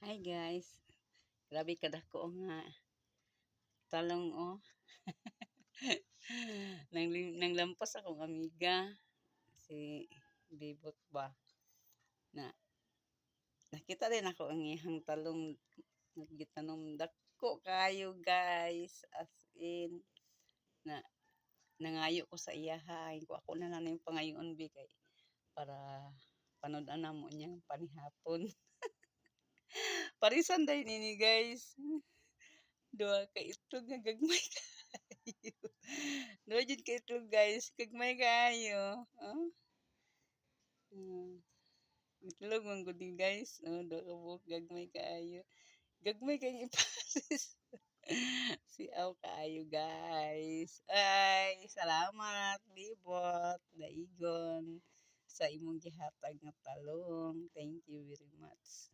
Hi guys, grabe kadako nga talong oh. Nanglampas akong amiga si Bibot ba na nakita din ako ang iyang talong nagitanom dako kayo guys, as in na nangayo ko sa iyahay ko, ako na lang yung pangayon kay para panood-an na mo niyang panihapon. Parisan day nini guys. Duha ka itlog nga gagmay kayo. Duha jud ka itlog guys, gagmay kayo. Oh. Itlog man gud ni guys. Oh, duha ka buok gagmay kayo. Gagmay kay ipasis. Siaw kaayo guys. Ay, salamat Libot, daigon sa imong gihatag nga talong. Thank you very much.